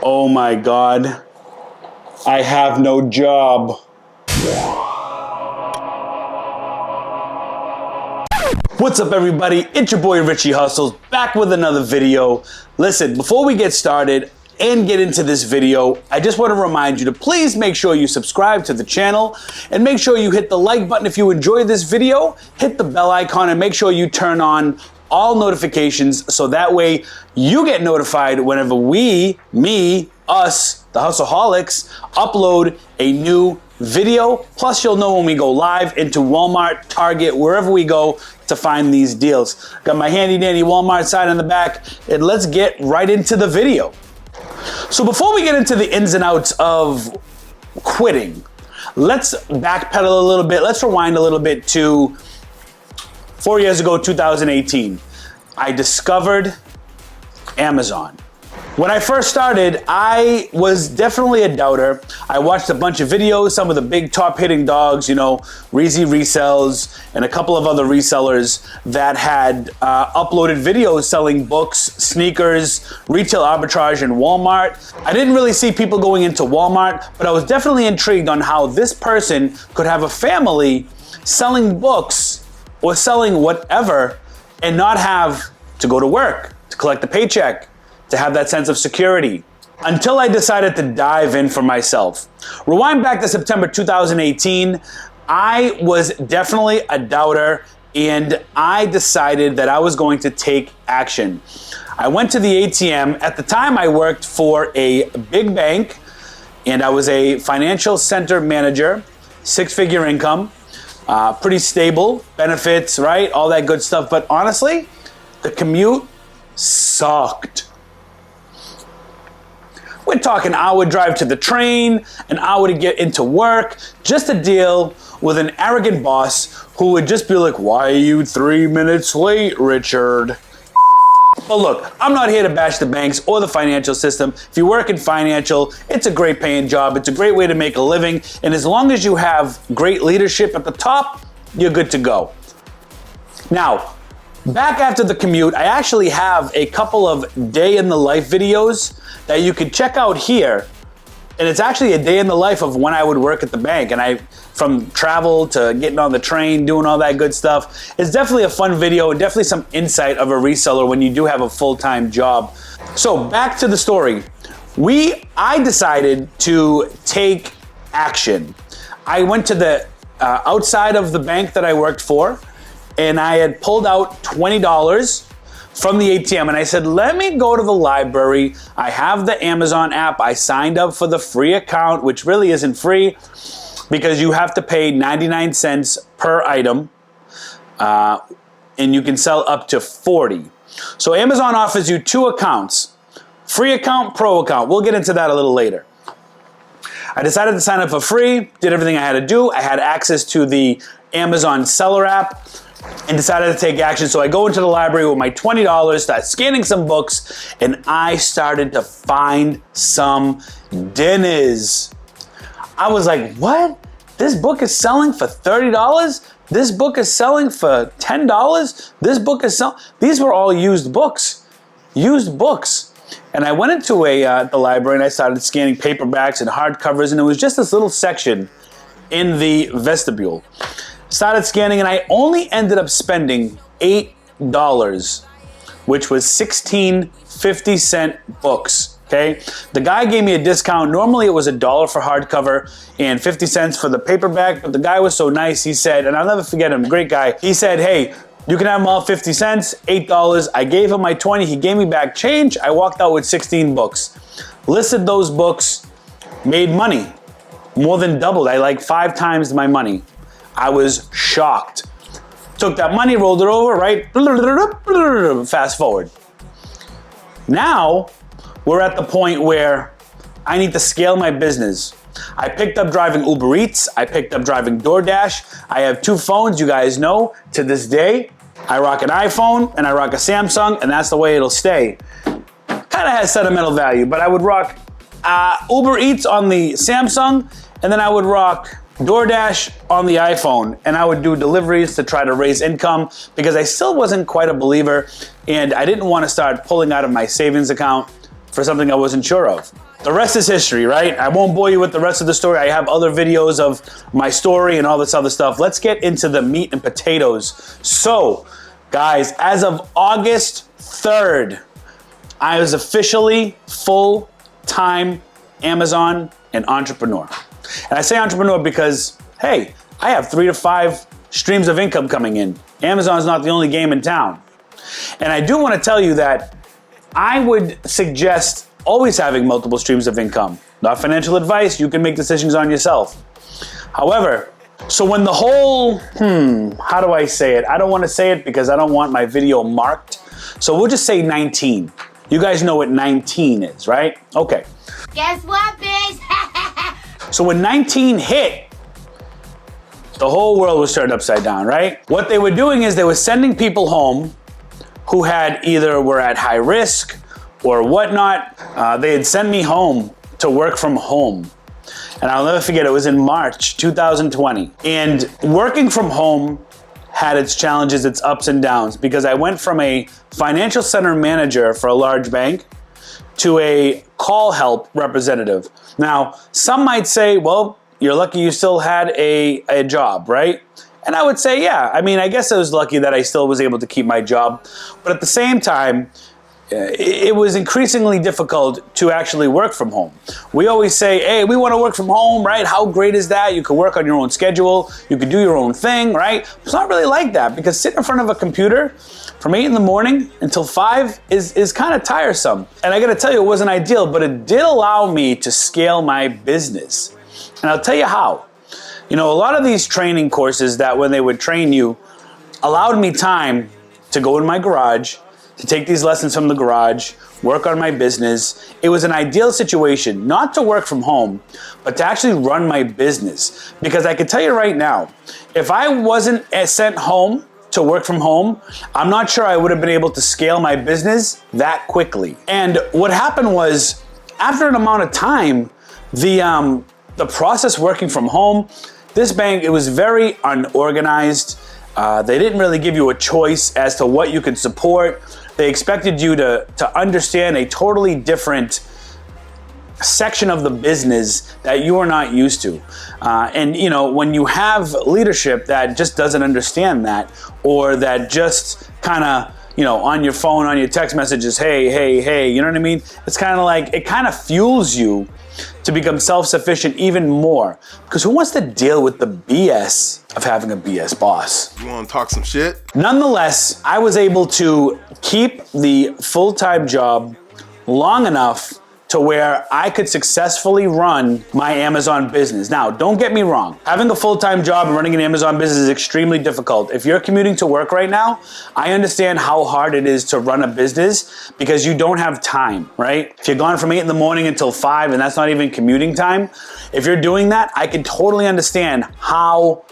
Oh my God, I have no job. What's up everybody, it's your boy Richie Hustles, back with another video. Listen, before we get started and get into this video, I just want to remind you to please make sure you subscribe to the channel and make sure you hit the like button if you enjoyed this video, hit the bell icon and make sure you turn on all notifications so that way you get notified whenever us, the Hustleholics, upload a new video. Plus you'll know when we go live into Walmart, Target, wherever we go to find these deals. Got my handy dandy Walmart sign in the back and let's get right into the video. So before we get into the ins and outs of quitting, let's backpedal a little bit. Let's rewind a little bit to 4 years ago, 2018. I discovered Amazon. When I first started, I was definitely a doubter. I watched a bunch of videos, some of the big top hitting dogs, you know, Reezy Resells and a couple of other resellers that had uploaded videos selling books, sneakers, retail arbitrage in Walmart. I didn't really see people going into Walmart, but I was definitely intrigued on how this person could have a family selling books or selling whatever and not have to go to work, to collect a paycheck, to have that sense of security, until I decided to dive in for myself. Rewind back to September 2018, I was definitely a doubter and I decided that I was going to take action. I went to the ATM. At the time I worked for a big bank and I was a financial center manager, 6-figure income, pretty stable, benefits, right? All that good stuff. But honestly, the commute sucked. We're talking hour drive to the train, an hour to get into work, just to deal with an arrogant boss who would just be like, why are you 3 minutes late, Richard? But look, I'm not here to bash the banks or the financial system. If you work in financial, it's a great paying job. It's a great way to make a living. And as long as you have great leadership at the top, you're good to go. Now, back after the commute, I actually have a couple of day in the life videos that you can check out here. And it's actually a day in the life of when I would work at the bank. And from travel to getting on the train, doing all that good stuff. It's definitely a fun video and definitely some insight of a reseller when you do have a full-time job. So back to the story. I decided to take action. I went to the outside of the bank that I worked for, and I had pulled out $20 from the ATM and I said, let me go to the library. I have the Amazon app. I signed up for the free account, which really isn't free because you have to pay 99 cents per item and you can sell up to 40. So Amazon offers you 2 accounts, free account, pro account. We'll get into that a little later. I decided to sign up for free, did everything I had to do. I had access to the Amazon seller app and decided to take action. So I go into the library with my $20, start scanning some books, and I started to find some dinners. I was like, what? This book is selling for $30? This book is selling for $10? This book is selling. These were all used books. Used books. And I went into the library and I started scanning paperbacks and hardcovers, and it was just this little section in the vestibule. Started scanning and I only ended up spending $8, which was 16 50-cent books, okay? The guy gave me a discount. Normally it was $1 for hardcover and 50 cents for the paperback, but the guy was so nice, he said, and I'll never forget him, great guy, he said, hey, you can have them all 50 cents, $8. I gave him my 20, he gave me back change, I walked out with 16 books. Listed those books, made money, more than doubled. I like 5 times my money. I was shocked. Took that money, rolled it over, right? Fast forward. Now, we're at the point where I need to scale my business. I picked up driving Uber Eats. I picked up driving DoorDash. I have 2 phones, you guys know. To this day, I rock an iPhone and I rock a Samsung, and that's the way it'll stay. Kind of has sentimental value, but I would rock Uber Eats on the Samsung, and then I would rock DoorDash on the iPhone, and I would do deliveries to try to raise income because I still wasn't quite a believer and I didn't want to start pulling out of my savings account for something I wasn't sure of. The rest is history, right? I won't bore you with the rest of the story. I have other videos of my story and all this other stuff. Let's get into the meat and potatoes. So, guys, as of August 3rd, I was officially full-time Amazon and entrepreneur. And I say entrepreneur because, hey, I have 3 to 5 streams of income coming in. Amazon's not the only game in town. And I do want to tell you that I would suggest always having multiple streams of income. Not financial advice, you can make decisions on yourself. However, so when the whole, how do I say it? I don't want to say it because I don't want my video marked. So we'll just say 19. You guys know what 19 is, right? Okay. Guess what, bitch? So when 19 hit, the whole world was turned upside down, right? What they were doing is they were sending people home who had either were at high risk or whatnot. They had sent me home to work from home. And I'll never forget, it was in March 2020. And working from home had its challenges, its ups and downs, because I went from a financial center manager for a large bank to a call help representative. Now, some might say, well, you're lucky you still had a job, right? And I would say, yeah, I mean, I guess I was lucky that I still was able to keep my job. But at the same time, it was increasingly difficult to actually work from home. We always say, hey, we want to work from home, right? How great is that? You can work on your own schedule. You can do your own thing, right? It's not really like that, because sitting in front of a computer from 8 in the morning until 5 is kind of tiresome. And I got to tell you, it wasn't ideal, but it did allow me to scale my business. And I'll tell you how. You know, a lot of these training courses that when they would train you allowed me time to go in my garage, to take these lessons from the garage, work on my business. It was an ideal situation, not to work from home, but to actually run my business. Because I can tell you right now, if I wasn't sent home to work from home, I'm not sure I would have been able to scale my business that quickly. And what happened was, after an amount of time, the process working from home, this bank, it was very unorganized. They didn't really give you a choice as to what you could support. They expected you to understand a totally different section of the business that you are not used to. And you know, when you have leadership that just doesn't understand that, or that just kind of, you know, on your phone, on your text messages, hey, you know what I mean? It's kind of like, it kind of fuels you to become self-sufficient even more. Because who wants to deal with the BS of having a BS boss? You want to talk some shit? Nonetheless, I was able to keep the full-time job long enough to where I could successfully run my Amazon business. Now, don't get me wrong. Having a full-time job and running an Amazon business is extremely difficult. If you're commuting to work right now, I understand how hard it is to run a business because you don't have time, right? If you're gone from 8 in the morning until 5 and that's not even commuting time, if you're doing that, I can totally understand how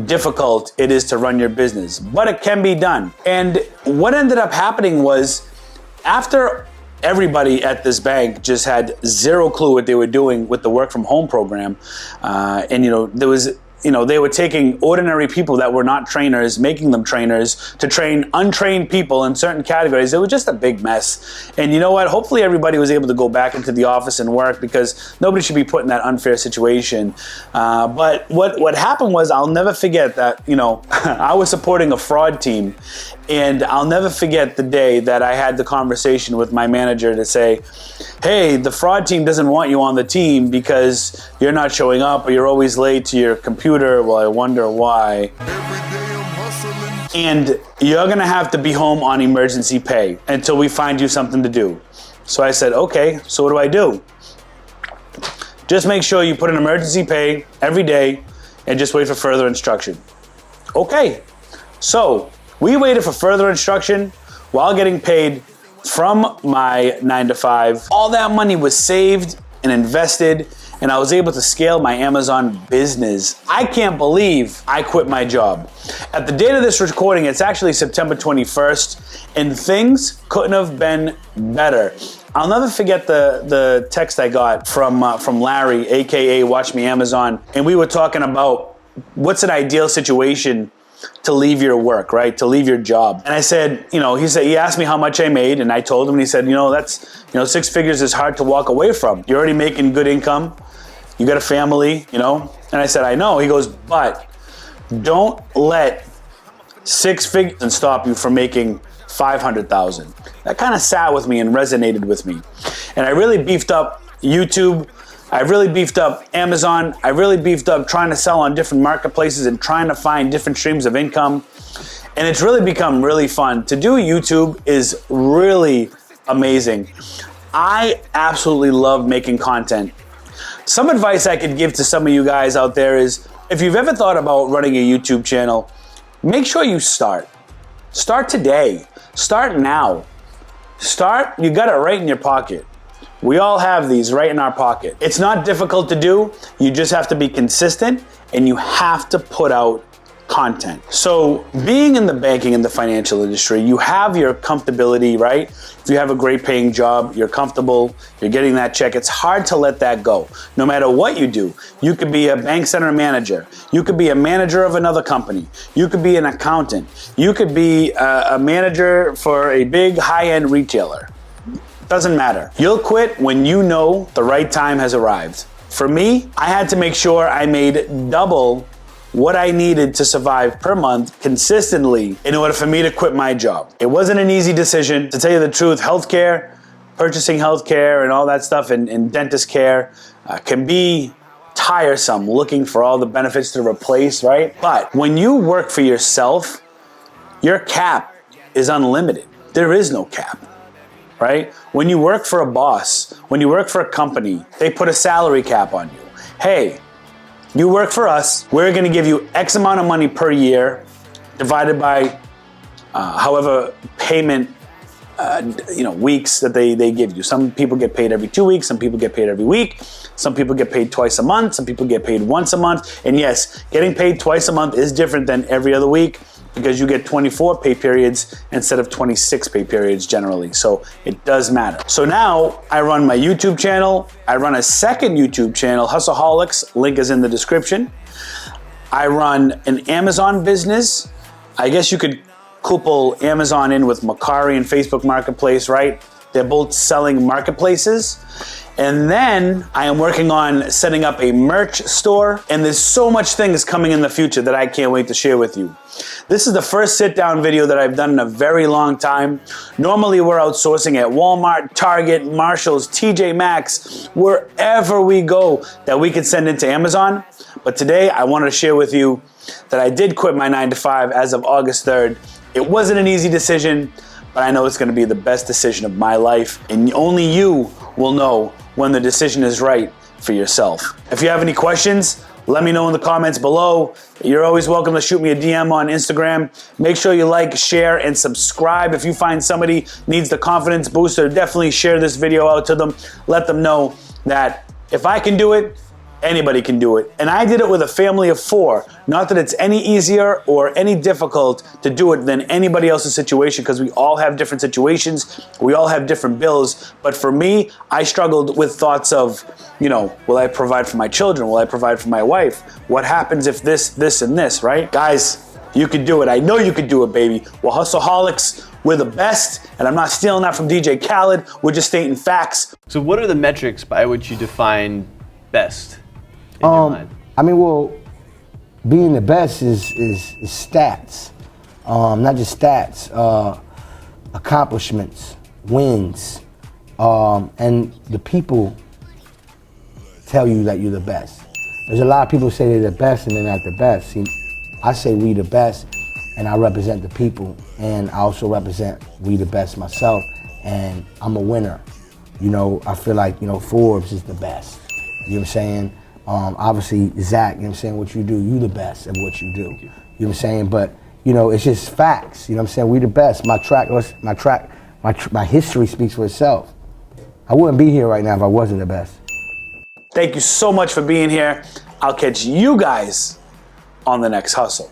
difficult it is to run your business, but it can be done. And what ended up happening was, after everybody at this bank just had zero clue what they were doing with the work from home program. And you know, they were taking ordinary people that were not trainers, making them trainers to train untrained people in certain categories. It was just a big mess. And you know what? Hopefully everybody was able to go back into the office and work, because nobody should be put in that unfair situation. But what happened was, I'll never forget that, you know, I was supporting a fraud team. And I'll never forget the day that I had the conversation with my manager to say, hey, the fraud team doesn't want you on the team because you're not showing up or you're always late to your computer. Well, I wonder why. And you're gonna have to be home on emergency pay until we find you something to do. So I said, okay, so what do I do? Just make sure you put in emergency pay every day and just wait for further instruction. Okay, so we waited for further instruction while getting paid from my 9 to 5. All that money was saved and invested, and I was able to scale my Amazon business. I can't believe I quit my job. At the date of this recording, it's actually September 21st, and things couldn't have been better. I'll never forget the text I got from Larry, AKA Watch Me Amazon, and we were talking about what's an ideal situation to leave your work, right? To leave your job. And I said, he asked me how much I made, and I told him, and he said, that's, 6 figures is hard to walk away from. You're already making good income. You got a family, And I said, I know. He goes, but don't let 6 figures stop you from making 500,000. That kind of sat with me and resonated with me. And I really beefed up YouTube. I really beefed up Amazon. I really beefed up trying to sell on different marketplaces and trying to find different streams of income. And it's really become really fun. To do YouTube is really amazing. I absolutely love making content. Some advice I could give to some of you guys out there is, if you've ever thought about running a YouTube channel, make sure you start. Start today. Start now. You got it right in your pocket. We all have these right in our pocket. It's not difficult to do. You just have to be consistent and you have to put out content. So being in the banking and the financial industry, you have your comfortability, right? If you have a great paying job, you're comfortable, you're getting that check, it's hard to let that go. No matter what you do, you could be a bank center manager, you could be a manager of another company, you could be an accountant, you could be a manager for a big high-end retailer. Doesn't matter. You'll quit when you know the right time has arrived. For me, I had to make sure I made double what I needed to survive per month consistently in order for me to quit my job. It wasn't an easy decision. To tell you the truth, healthcare, purchasing healthcare and all that stuff and dentist care can be tiresome, looking for all the benefits to replace, right? But when you work for yourself, your cap is unlimited. There is no cap, right? When you work for a boss, when you work for a company, they put a salary cap on you. Hey, you work for us, we're gonna give you X amount of money per year divided by however payment weeks that they give you. Some people get paid every 2 weeks, some people get paid every week, some people get paid twice a month, some people get paid once a month. And yes, getting paid twice a month is different than every other week because you get 24 pay periods instead of 26 pay periods generally. So it does matter. So now I run my YouTube channel. I run a second YouTube channel, Hustleholics, link is in the description. I run an Amazon business. I guess you could couple Amazon in with Mercari and Facebook Marketplace, right? They're both selling marketplaces. And then I am working on setting up a merch store. And there's so much things coming in the future that I can't wait to share with you. This is the first sit-down video that I've done in a very long time. Normally we're outsourcing at Walmart, Target, Marshalls, TJ Maxx, wherever we go that we could send into Amazon. But today I wanted to share with you that I did quit my 9-to-5 as of August 3rd. It wasn't an easy decision, but I know it's gonna be the best decision of my life. And only you will know when the decision is right for yourself. If you have any questions, let me know in the comments below. You're always welcome to shoot me a DM on Instagram. Make sure you like, share, and subscribe. If you find somebody needs the confidence booster, definitely share this video out to them. Let them know that if I can do it, anybody can do it. And I did it with a family of 4. Not that it's any easier or any difficult to do it than anybody else's situation, because we all have different situations. We all have different bills. But for me, I struggled with thoughts of, will I provide for my children? Will I provide for my wife? What happens if this, and this, right? Guys, you could do it. I know you could do it, baby. We're Hustleholics. We're the best. And I'm not stealing that from DJ Khaled. We're just stating facts. So what are the metrics by which you define best? Being the best is stats, not just stats, accomplishments, wins, and the people tell you that you're the best. There's a lot of people who say they're the best and they're not the best. See, I say we the best, and I represent the people, and I also represent we the best myself, and I'm a winner. I feel like, Forbes is the best. You know what I'm saying? Obviously, Zach, you know what I'm saying, what you do, you the best at what you do. You know what I'm saying? But, it's just facts. You know what I'm saying? We the best. My history speaks for itself. I wouldn't be here right now if I wasn't the best. Thank you so much for being here. I'll catch you guys on the next hustle.